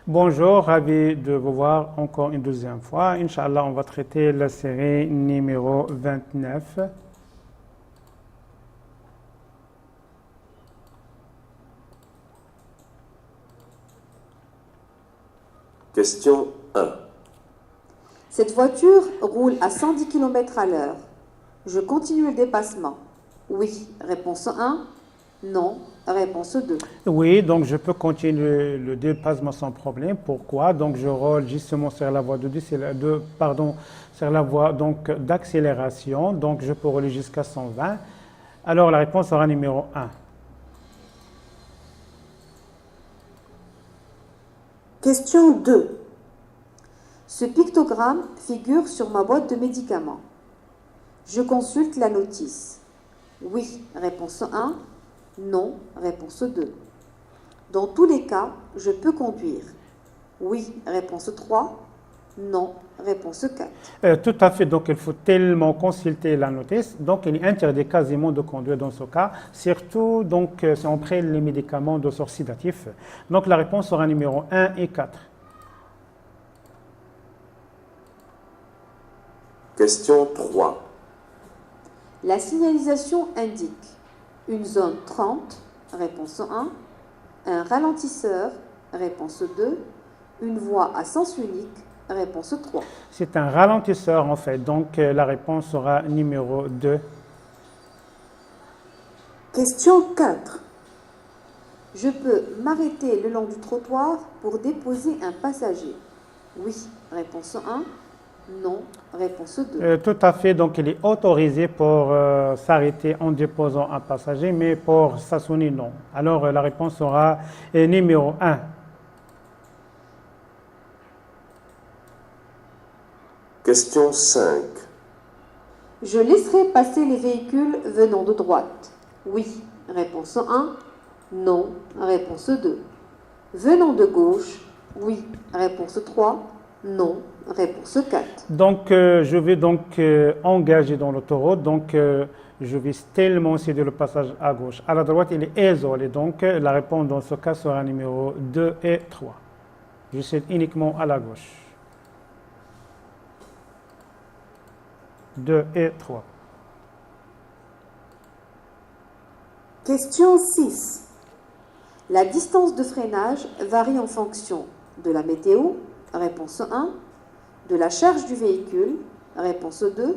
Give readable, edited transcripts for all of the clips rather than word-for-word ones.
Bonjour, ravi de vous voir encore une deuxième fois. Inch'Allah, on va traiter la série numéro 29. Question 1. Cette voiture roule à 110 km à l'heure. Je continue le dépassement. Oui, réponse 1. Non, réponse 2. Oui, donc je peux continuer le dépassement sans problème. Pourquoi? Donc je roule justement sur la voie sur la voie donc d'accélération. Donc je peux rouler jusqu'à 120. Alors la réponse sera numéro 1. Question 2. Ce pictogramme figure sur ma boîte de médicaments. Je consulte la notice. Oui, réponse 1. Non, réponse 2. Dans tous les cas, je peux conduire. Oui, réponse 3. Non, réponse 4. Tout à fait, donc il faut tellement consulter la notice. Donc il est interdit quasiment de conduire dans ce cas, surtout donc si on prend les médicaments de sorte sédatif. Donc la réponse sera numéro 1 et 4. Question 3. La signalisation indique une zone 30, réponse 1, un ralentisseur, réponse 2, une voie à sens unique, réponse 3. C'est un ralentisseur en fait, donc la réponse sera numéro 2. Question 4. Je peux m'arrêter le long du trottoir pour déposer un passager. Oui, réponse 1. Non, réponse 2. Tout à fait, donc il est autorisé pour s'arrêter en déposant un passager, mais pour stationner, non. Alors la réponse sera numéro 1. Question 5. Je laisserai passer les véhicules venant de droite. Oui, réponse 1. Non, réponse 2. Venant de gauche. Oui, réponse 3. Non, réponse 4. Donc je vais donc engager dans l'autoroute, donc je vais tellement céder le passage à gauche. À la droite, il est isolé, donc la réponse dans ce cas sera numéro 2 et 3. Je cède uniquement à la gauche. 2 et 3. Question 6. La distance de freinage varie en fonction de la météo, réponse 1, de la charge du véhicule, réponse 2,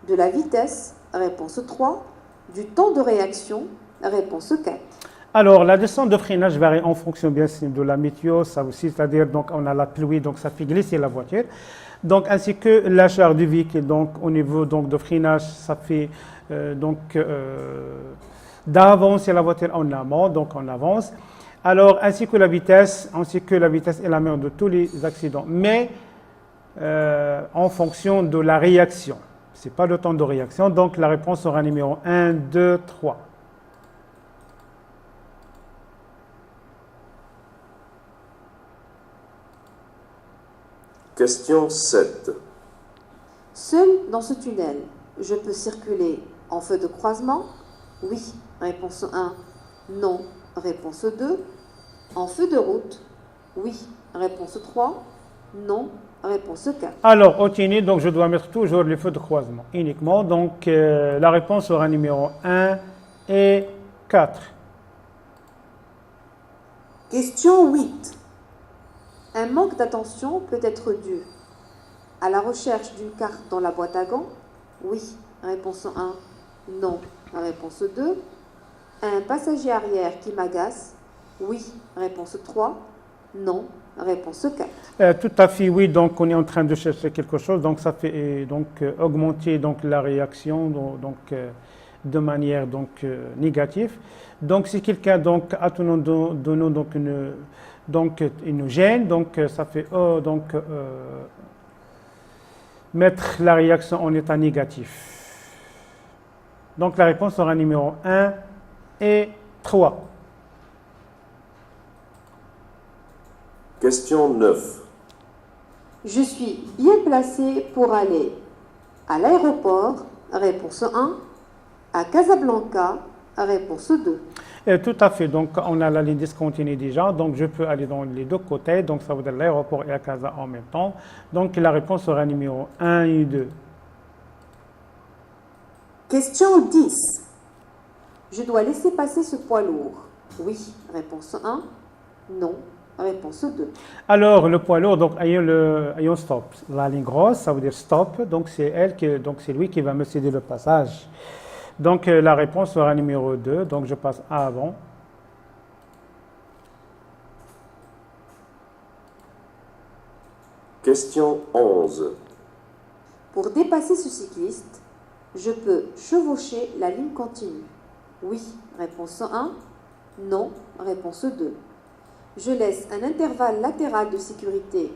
de la vitesse, réponse 3, du temps de réaction, réponse 4. Alors, la distance de freinage varie en fonction bien sûr de la météo, ça aussi, c'est-à-dire donc on a la pluie, donc ça fait glisser la voiture. Donc ainsi que la charge du véhicule, donc au niveau donc de freinage, ça fait d'avancer la voiture en amont, donc on avance. Alors ainsi que la vitesse est la mère de tous les accidents, mais en fonction de la réaction. C'est pas le temps de réaction, donc la réponse sera numéro 1, 2, 3. Question 7. Seul dans ce tunnel, je peux circuler en feu de croisement? Oui, réponse 1. Non, réponse 2. En feu de route? Oui, réponse 3. Non, réponse 4. Alors, au tunnel, donc je dois mettre toujours les feux de croisement uniquement. Donc, la réponse sera numéro 1 et 4. Question 8. Un manque d'attention peut être dû à la recherche d'une carte dans la boîte à gants? Oui, réponse 1. Non, réponse 2. Un passager arrière qui m'agace? Oui, réponse 3. Non, réponse 4. Tout à fait, oui. Donc, on est en train de chercher quelque chose. Donc, ça fait augmenter donc la réaction de manière négative. Donc, si quelqu'un donc attendant de nous une gêne, donc ça fait mettre la réaction en état négatif. Donc, la réponse sera numéro 1 et 3. Question 9. Je suis bien placé pour aller à l'aéroport, réponse 1, à Casablanca, réponse 2. Tout à fait. Donc, on a la ligne discontinue déjà. Donc, je peux aller dans les deux côtés. Donc, ça veut dire l'aéroport et la casa en même temps. Donc, la réponse sera numéro 1 et 2. Question 10. Je dois laisser passer ce poids lourd. Oui. Réponse 1. Non. Réponse 2. Alors, le poids lourd, donc, ayons stop. La ligne grosse, ça veut dire stop. Donc, c'est lui qui va me céder le passage. Donc, la réponse sera numéro 2. Donc, je passe à avant. Question 11. Pour dépasser ce cycliste, je peux chevaucher la ligne continue. Oui. Réponse 1. Non. Réponse 2. Je laisse un intervalle latéral de sécurité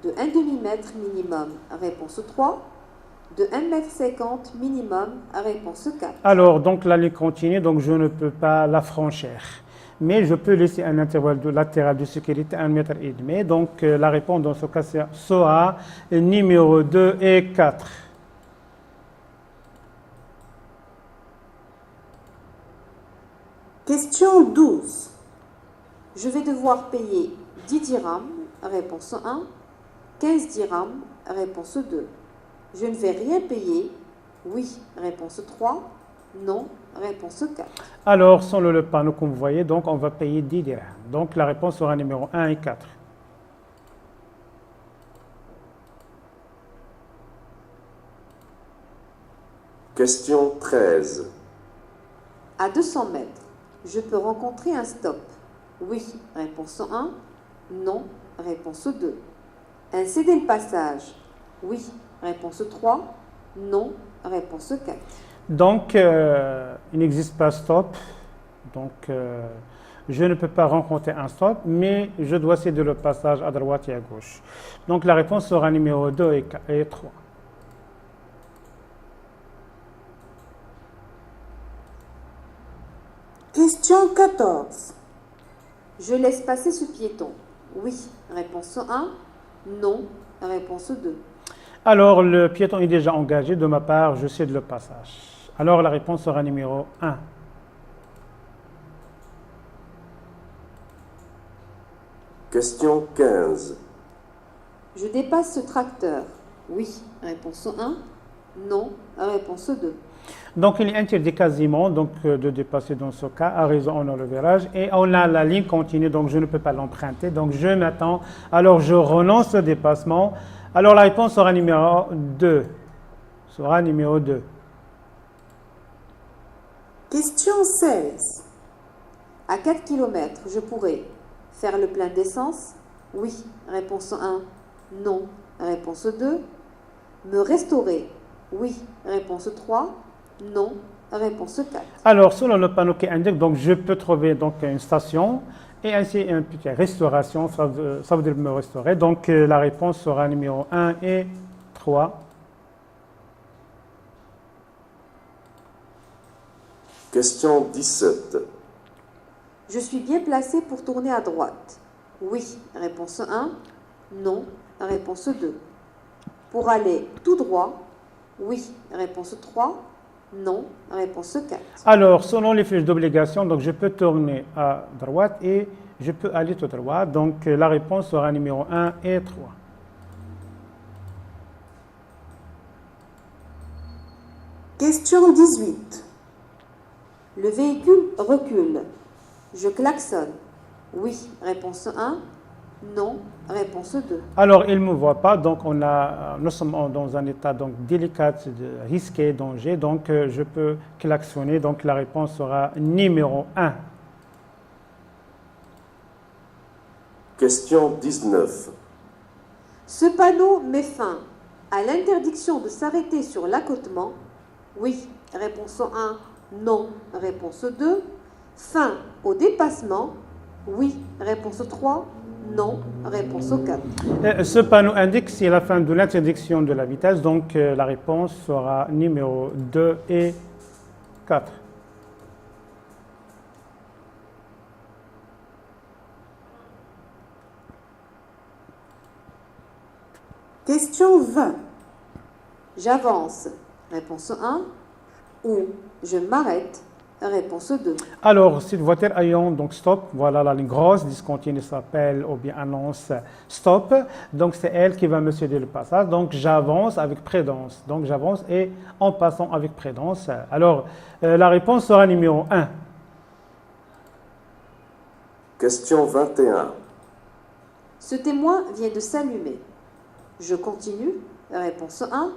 de 1 demi-mètre minimum. Réponse 3. De 1,50 m minimum. Réponse 4. Alors, donc, la ligne continue, donc, je ne peux pas la franchir. Mais je peux laisser un intervalle latéral de sécurité 1,5 m. Donc, la réponse dans ce cas sera numéro 2 et 4. Question 12. Je vais devoir payer 10 dirhams. Réponse 1. 15 dirhams. Réponse 2. Je ne vais rien payer. Oui. Réponse 3. Non. Réponse 4. Alors, selon le panneau que vous voyez, donc, on va payer 10 dirhams. Donc, la réponse sera numéro 1 et 4. Question 13. À 200 mètres, je peux rencontrer un stop. Oui. Réponse 1. Non. Réponse 2. Un céder le passage. Oui. Réponse 3. Non. Réponse 4. Donc, il n'existe pas stop. Donc, je ne peux pas rencontrer un stop, mais je dois céder le passage à droite et à gauche. Donc, la réponse sera numéro 2 et 3. Question 14. Je laisse passer ce piéton. Oui. Réponse 1. Non. Réponse 2. Alors, le piéton est déjà engagé. De ma part, je cède le passage. Alors, la réponse sera numéro 1. Question 15. Je dépasse ce tracteur. Oui. Réponse 1. Non. Réponse 2. Donc, il est interdit quasiment de dépasser dans ce cas. À raison, on a le virage. Et on a la ligne continue, donc je ne peux pas l'emprunter. Donc, je m'attends. Alors, je renonce au dépassement. Alors, la réponse sera numéro 2. Sera numéro 2. Question 16. À 4 km, je pourrais faire le plein d'essence. Oui. Réponse 1. Non. Réponse 2. Me restaurer. Oui. Réponse 3. Non. Réponse 4. Alors, selon le panneau qui indique, donc, je peux trouver donc, une station et ainsi une petite restauration. Ça veut dire me restaurer. Donc, la réponse sera numéro 1 et 3. Question 17. Je suis bien placé pour tourner à droite. Oui. Réponse 1. Non. Réponse 2. Pour aller tout droit. Oui. Réponse 3. Non. Réponse 4. Alors, selon les fiches d'obligation, donc je peux tourner à droite et je peux aller tout droit. Donc, la réponse sera numéro 1 et 3. Question 18. Le véhicule recule. Je klaxonne. Oui. Réponse 1. Non. Réponse 2. Alors, il ne me voit pas, donc nous sommes dans un état donc, délicat, risqué, danger. Donc, je peux klaxonner. Donc, la réponse sera numéro 1. Question 19. Ce panneau met fin à l'interdiction de s'arrêter sur l'accotement. Oui. Réponse 1. Non. Réponse 2. Fin au dépassement. Oui. Réponse 3. Non. Réponse 4. Ce panneau indique c'est la fin de l'interdiction de la vitesse. Donc, la réponse sera numéro 2 et 4. Question 20. J'avance. Réponse 1. Ou je m'arrête. Réponse 2. Alors, cette voiture ayant donc stop, voilà la ligne grosse, discontinue s'appelle ou bien annonce stop. Donc, c'est elle qui va me céder le passage. Donc, j'avance avec prudence. Donc, j'avance et en passant avec prudence. Alors, la réponse sera numéro 1. Question 21. Ce témoin vient de s'allumer. Je continue. Réponse 1.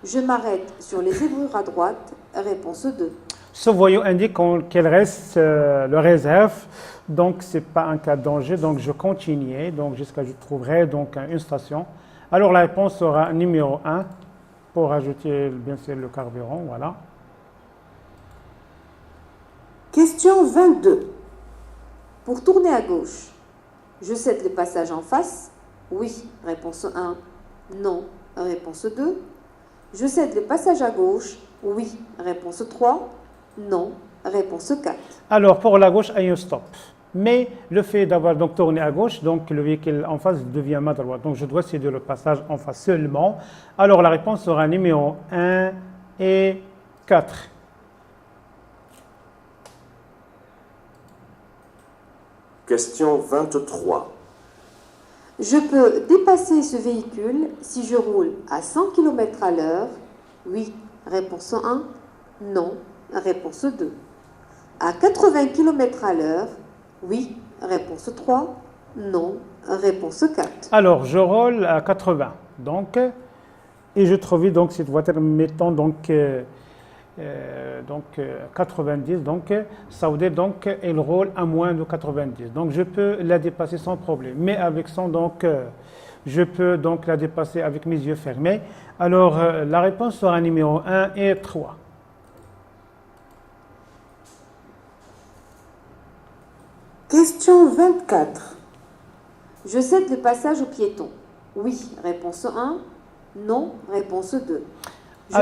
Je m'arrête sur les zébrures à droite. Réponse 2. Ce voyou indique qu'elle reste le réserve, donc ce n'est pas un cas de danger, donc je continue, donc jusqu'à ce que je trouverai donc une station. Alors la réponse sera numéro 1 pour ajouter bien sûr le carburant, voilà. Question 22. Pour tourner à gauche, je cède le passage en face. Oui. Réponse 1. Non. Réponse 2. Je cède le passage à gauche. Oui. Réponse 3. Non. Réponse 4. Alors pour la gauche, il y a un stop. Mais le fait d'avoir donc tourné à gauche, donc le véhicule en face devient ma droite. Donc je dois céder le passage en face seulement. Alors la réponse sera numéro 1 et 4. Question 23. Je peux dépasser ce véhicule si je roule à 100 km à l'heure. Oui. Réponse 1. Non. Réponse 2. À 80 km à l'heure. Oui. Réponse 3. Non. Réponse 4. Alors je roule à 80. Donc, et je trouve donc cette voiture mettant donc 90, donc ça veut dire donc elle roule à moins de 90. Donc je peux la dépasser sans problème. Mais avec son donc je peux donc la dépasser avec mes yeux fermés. Alors la réponse sera numéro 1 et 3. Question 24. Je cède le passage aux piétons. Oui. Réponse 1. Non. Réponse 2. Je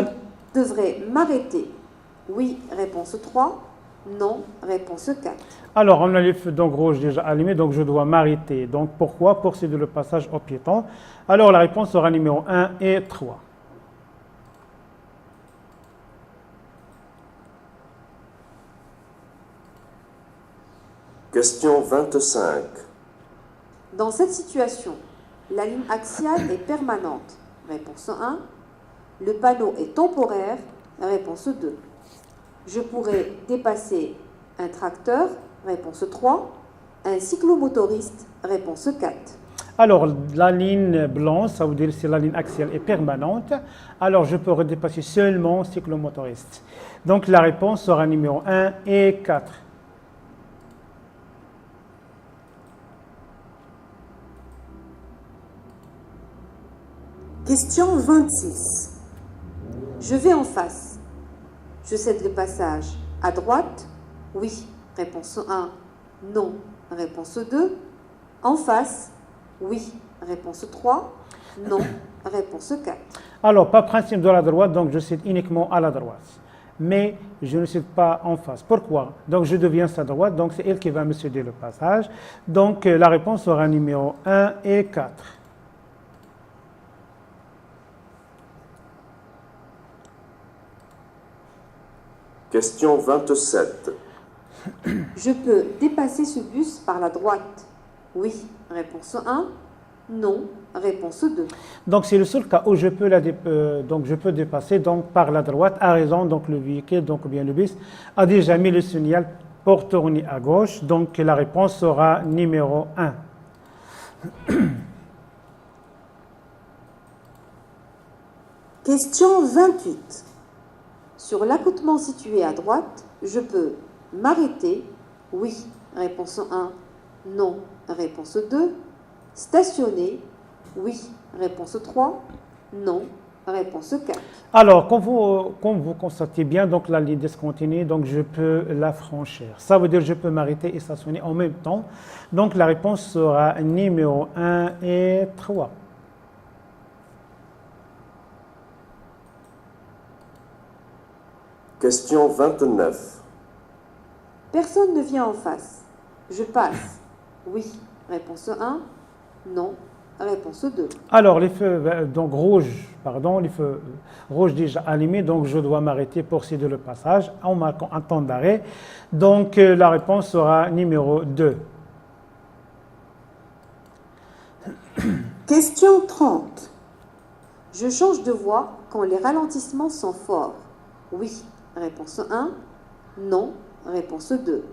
devrais m'arrêter. Oui. Réponse 3. Non. Réponse 4. Alors, on a les feux donc rouges déjà allumés, donc je dois m'arrêter. Donc, pourquoi? Pour céder le passage aux piétons. Alors, la réponse sera numéro 1 et 3. Question 25. Dans cette situation, la ligne axiale est permanente. Réponse 1. Le panneau est temporaire. Réponse 2. Je pourrais dépasser un tracteur. Réponse 3. Un cyclomotoriste. Réponse 4. Alors, la ligne blanche, ça veut dire que la ligne axiale est permanente. Alors, je peux redépasser seulement cyclomotoriste. Donc, la réponse sera numéro 1 et 4. Question 26. Je vais en face. Je cède le passage à droite. Oui. Réponse 1. Non. Réponse 2. En face. Oui. Réponse 3. Non. Réponse 4. Alors, pas principe de la droite, donc je cède uniquement à la droite. Mais je ne cède pas en face. Pourquoi? Donc, je deviens sa droite, donc c'est elle qui va me céder le passage. Donc, la réponse sera numéro 1 et 4. Question 27. Je peux dépasser ce bus par la droite. Oui. Réponse 1. Non. Réponse 2. Donc, c'est le seul cas où je peux, donc je peux dépasser donc, par la droite, à raison, donc le véhicule, donc bien le bus, a déjà mis le signal pour tourner à gauche. Donc, la réponse sera numéro 1. Question 28. Sur l'accotement situé à droite, je peux m'arrêter. Oui. Réponse 1. Non. Réponse 2. Stationner. Oui. Réponse 3. Non. Réponse 4. Alors, comme vous constatez bien, donc la ligne discontinue, donc je peux la franchir. Ça veut dire que je peux m'arrêter et stationner en même temps. Donc, la réponse sera numéro 1 et 3. Question 29. Personne ne vient en face. Je passe. Oui. Réponse 1. Non. réponse 2. Alors, les feux donc rouges, pardon, les feux rouges déjà allumés, donc je dois m'arrêter pour céder le passage en marquant un temps d'arrêt. Donc, la réponse sera numéro 2. Question 30. Je change de voie quand les ralentissements sont forts. Oui, réponse 1. Non, réponse 2.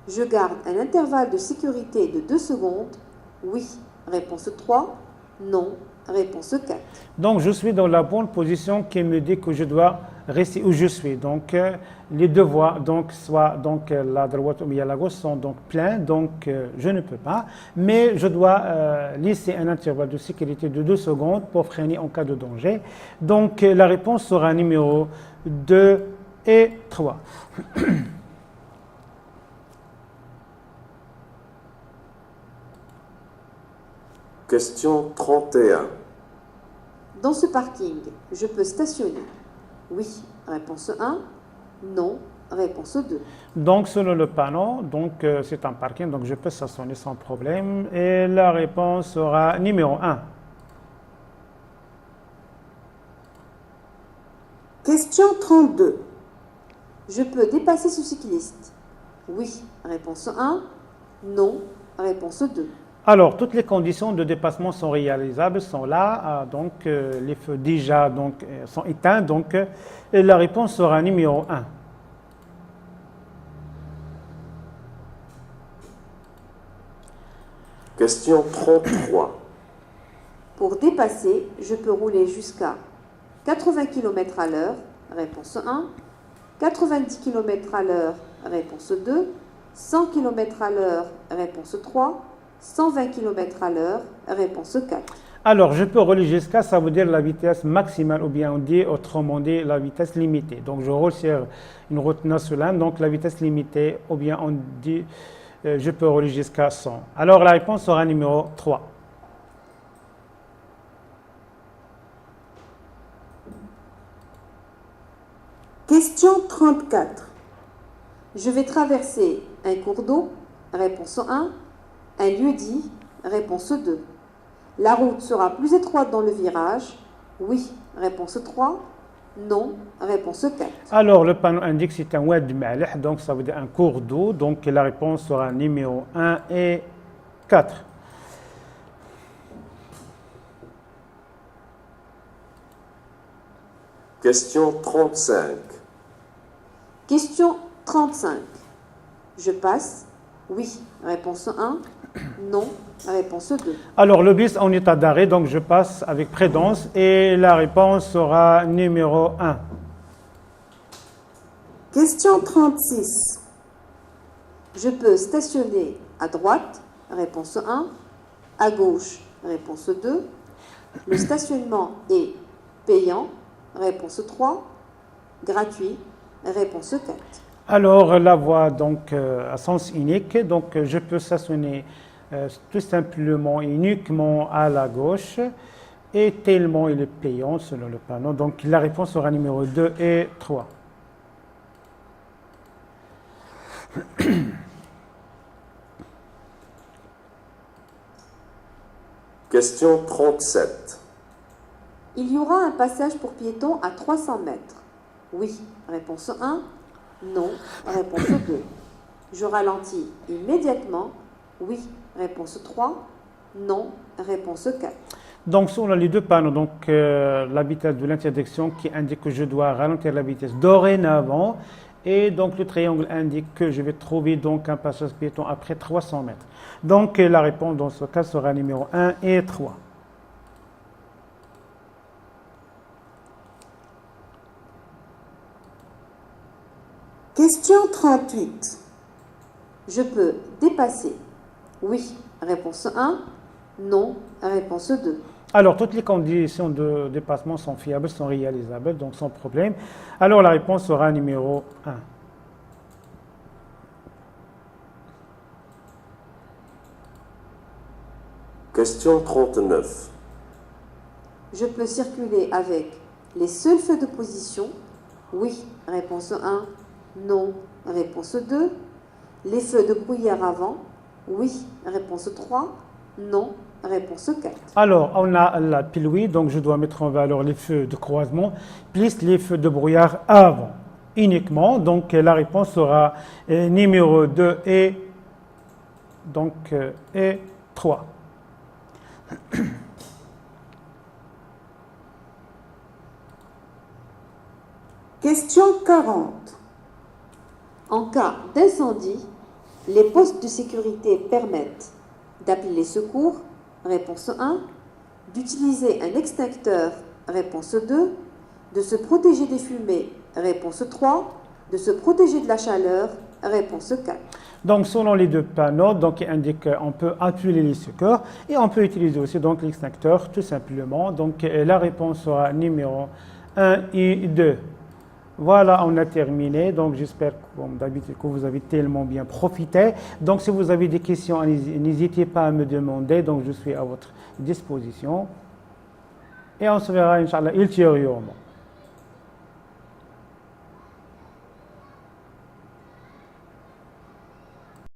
Je garde un intervalle de sécurité de 2 secondes. Oui, réponse 3. Non, réponse 4. Donc, je suis dans la bonne position qui me dit que je dois rester où je suis. Donc, les deux voies, donc, soit donc, la droite ou bien la gauche, sont donc pleins. Donc, je ne peux pas. Mais je dois laisser un intervalle de sécurité de 2 secondes pour freiner en cas de danger. Donc, la réponse sera numéro 2 et 3. Question 31. Dans ce parking, je peux stationner. Oui, réponse 1. Non, réponse 2. Donc, selon le panneau, donc, c'est un parking, donc je peux stationner sans problème. Et la réponse sera numéro 1. Question 32. Je peux dépasser ce cycliste. Oui, réponse 1. Non, réponse 2. Alors, toutes les conditions de dépassement sont réalisables, sont là, donc les feux déjà donc, sont éteints, donc et la réponse sera numéro 1. Question 33. Pour dépasser, je peux rouler jusqu'à 80 km à l'heure, réponse 1. 90 km à l'heure, réponse 2. 100 km à l'heure, réponse 3. 120 km à l'heure, réponse 4. Alors, je peux rouler jusqu'à, ça veut dire la vitesse maximale, ou bien on dit, autrement dit, la vitesse limitée. Donc, je roule sur une route nationale, donc la vitesse limitée, ou bien on dit, je peux rouler jusqu'à 100. Alors, la réponse sera numéro 3. Question 34. Je vais traverser un cours d'eau, réponse 1. Un lieu-dit, réponse 2. La route sera plus étroite dans le virage. Oui, réponse 3. Non, réponse 4. Alors, le panneau indique que c'est un wad malih, donc ça veut dire un cours d'eau. Donc, la réponse sera numéro 1 et 4. Question 35. Question 35. Je passe. Oui, réponse 1. Non, réponse 2. Alors, le bus en état d'arrêt, donc je passe avec prudence et la réponse sera numéro 1. Question 36. Je peux stationner à droite, réponse 1. À gauche, réponse 2. Le stationnement est payant, réponse 3. Gratuit, réponse 4. Alors, la voie donc à sens unique, donc je peux stationner tout simplement uniquement à la gauche et tellement il est payant selon le panneau. Donc, la réponse sera numéro 2 et 3. Question 37. Il y aura un passage pour piétons à 300 mètres. Oui, réponse 1. Non, réponse 2. Je ralentis immédiatement. Oui, réponse 3. Non, réponse 4. Donc, sur les deux panneaux, donc la vitesse de l'interdiction qui indique que je dois ralentir la vitesse dorénavant. Et donc, le triangle indique que je vais trouver donc un passage piéton après 300 mètres. Donc, la réponse dans ce cas sera numéro 1 et 3. Question 38. Je peux dépasser. Oui, réponse 1. Non, réponse 2. Alors, toutes les conditions de dépassement sont fiables, sont réalisables, donc sans problème. Alors, la réponse sera numéro 1. Question 39. Je peux circuler avec les seuls feux de position. Oui, réponse 1. Non, réponse 2. Les feux de brouillard avant. Oui, réponse 3. Non, Réponse 4. Alors, on a la pile oui, donc je dois mettre en valeur les feux de croisement, plus les feux de brouillard avant, uniquement. Donc, la réponse sera numéro 2 et 3. Question 40. En cas d'incendie, les postes de sécurité permettent d'appeler les secours, réponse 1, d'utiliser un extincteur, réponse 2, de se protéger des fumées, réponse 3, de se protéger de la chaleur, réponse 4. Donc, selon les deux panneaux, donc, il indique qu'on peut appuyer les secours et on peut utiliser aussi donc l'extincteur tout simplement. Donc, la réponse sera numéro 1 et 2. Voilà, on a terminé. Donc, j'espère, comme d'habitude, que vous avez tellement bien profité. Donc, si vous avez des questions, n'hésitez pas à me demander. Donc, je suis à votre disposition. Et on se verra, Inch'Allah, ultérieurement.